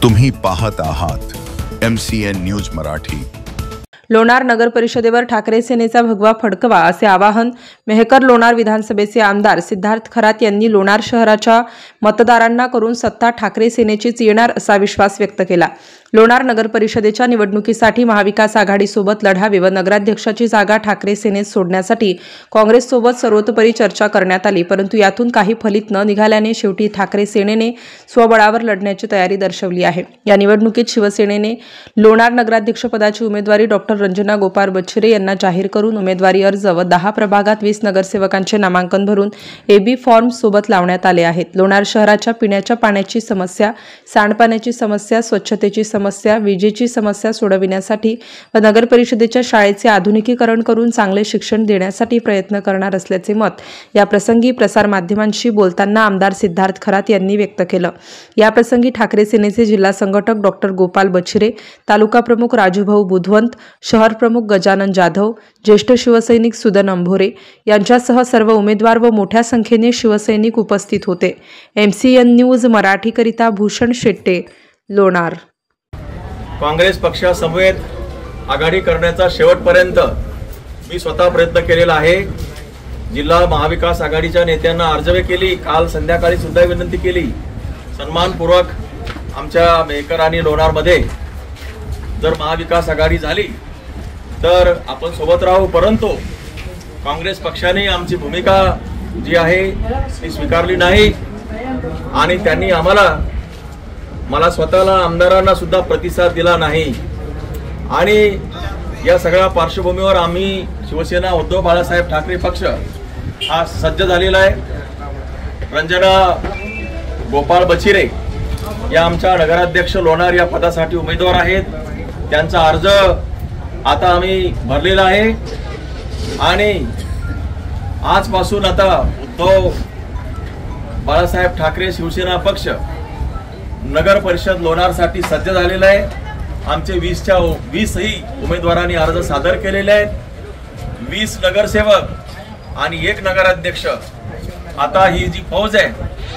तुम्ही पाहत आहात MCN न्यूज मराठी। लोणार नगर परिषदेवर ठाकरे सेनेचा भगवा फडकवा असे आवाहन मेहकर लोणार विधानसभेचे आमदार सिद्धार्थ खरात यांनी लोणार शहराच्या मतदारांना करून सत्ता ठाकरे सेनेचीच येणार असा विश्वास व्यक्त केला। लोणार नगर परिषदेच्या निवडणुकीसाठी महाविकास आघाडीसोबत लढावे व नगराध्यक्षाची जागा ठाकरे सेनेत सोडण्यासाठी काँग्रेससोबत सर्वतोपरी चर्चा करण्यात आली, परंतु यातून काही फलित न निघाल्याने शेवटी ठाकरे सेनेने स्वबळावर लढण्याची तयारी दर्शवली आहे। या निवडणुकीत शिवसेनेने लोणार नगराध्यक्षपदाची उमेदवारी डॉक्टर रंजना गोपाळ बच्छिरे यांना जाहीर करून उमेदवारी अर्ज व 10 प्रभागात 20 नगरसेवकांचे नामांकन भरून AB फॉर्म सोबत लावण्यात आले आहेत। लोणार शहराच्या पिण्याच्या पाण्याची समस्या, सांडपाण्याची समस्या, स्वच्छतेची समस्या, विजेची समस्या सोडविण्यासाठी व नगर परिषदेच्या शाळेचे आधुनिकीकरण करून चांगले शिक्षण देण्यासाठी प्रयत्न करणार असल्याचे मत या प्रसंगी प्रसार माध्यमांशी बोलताना आमदार सिद्धार्थ खरात यांनी व्यक्त केलं। या प्रसंगी ठाकरे सेनेचे जिल्हा संघटक डॉक्टर गोपाळ बच्छिरे, तालुका प्रमुख राजूभाऊ बुधवंत, शहर प्रमुख गजानन जाधव, ज्येष्ठ शिवसैनिक सुदन अंभोरे यांच्यासह सर्व उमेदवार व मोठ्या संख्येने शिवसैनिक उपस्थित होते। MCN न्यूज मराठीकरिता भूषण शेट्टे, लोणार। काँग्रेस पक्षासमवेत आघाडी करण्याचा शेवटपर्यंत मी स्वतः प्रयत्न केलेला आहे। जिल्हा महाविकास आघाडीच्या नेत्यांना अर्जवे केली, काल संध्याकाळी सुद्धा विनंती केली। सन्मानपूर्वक आमच्या मेहकर आणि लोणारमध्ये जर महाविकास आघाडी झाली तर आपण सोबत राहू, परंतु काँग्रेस पक्षाने आमची भूमिका जी आहे ती स्वीकारली नाही आणि त्यांनी मला स्वतःला आमदारांना सुद्धा प्रतिसाद दिला नाही। आणि या सगळ्या पार्श्वभूमीवर आम्ही शिवसेना उद्धव बाळासाहेब ठाकरे पक्ष हा सज्ज झालेला आहे। रंजना गोपाळ बच्छिरे या आमच्या नगराध्यक्ष लोणार या पदासाठी उमेदवार आहेत। त्यांचा अर्ज आता आम्ही भरलेला आहे आणि आजपासून आता उद्धव बाळासाहेब ठाकरे शिवसेना पक्ष नगर परिषद लोणारसाठी सज्ज झालेला आहे। आमचे 20 उमेदवारांनी अर्ज सादर केलेले आहेत। 20 नगरसेवक आणि 1 नगराध्यक्ष। आता ही जी फौज आहे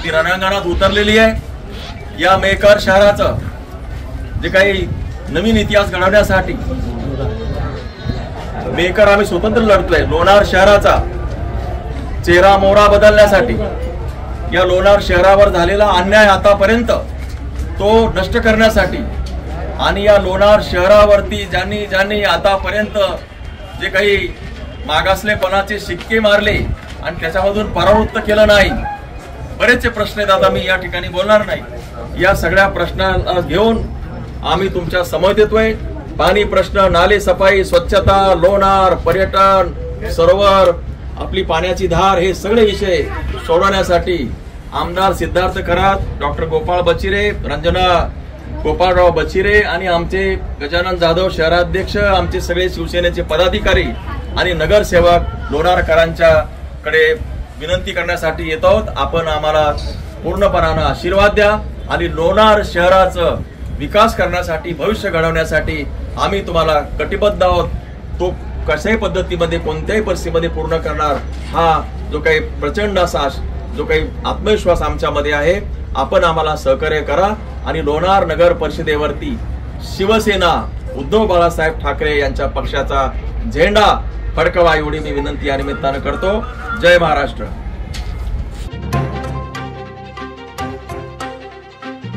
ती रणांगणात उतरलेली आहे। या मेहकर शहराचं जे काही नवीन इतिहास घडवण्यासाठी मेहकर आम्ही स्वतंत्र लढतोय। लोणार शहराचा चेहरा मोहरा बदलण्यासाठी, या लोणार शहरावर झालेला अन्याय आतापर्यंत तो नष्ट करण्यासाठी आणि या लोणार शहरावरती ज्यांनी आतापर्यंत जे काही मागासलेपणाचे शिक्के मारले आणि त्याच्यामधून परावृत्त केलं नाही, बरेचसे प्रश्न आहेत। आता मी या ठिकाणी बोलणार नाही। या सगळ्या प्रश्नांना घेऊन आम्ही तुमच्या समोर येतोय। पाणी प्रश्न, नाले सफाई, स्वच्छता, लोणार, पर्यटन, सरोवर, आपली पाण्याची धार, हे सगळे विषय सोडवण्यासाठी आमदार सिद्धार्थ खरात, डॉक्टर गोपाळ बच्छिरे, रंजना गोपाळराव बच्छिरे आणि आमचे गजानन जाधव शहराध्यक्ष, आमचे सगळे शिवसेनेचे पदाधिकारी आणि नगरसेवक लोणारकरांच्याकडे विनंती करण्यासाठी येत आहोत। आपण आम्हाला पूर्णपणाने आशीर्वाद द्या आणि लोणार शहराचं विकास करण्यासाठी, भविष्य घडवण्यासाठी आम्ही तुम्हाला कटिबद्ध आहोत। तो कशाही पद्धतीमध्ये कोणत्याही परिस्थितीमध्ये पूर्ण करणार, हा जो काही प्रचंड असा जो काही आत्मविश्वास आमच्यामध्ये आहे, आपण आम्हाला सहकार्य करा आणि लोणार नगर परिषदेवरती शिवसेना उद्धव बाळासाहेब ठाकरे यांच्या पक्षाचा झेंडा फडकवा, एवढी मी विनंती या निमित्तानं करतो। जय महाराष्ट्र।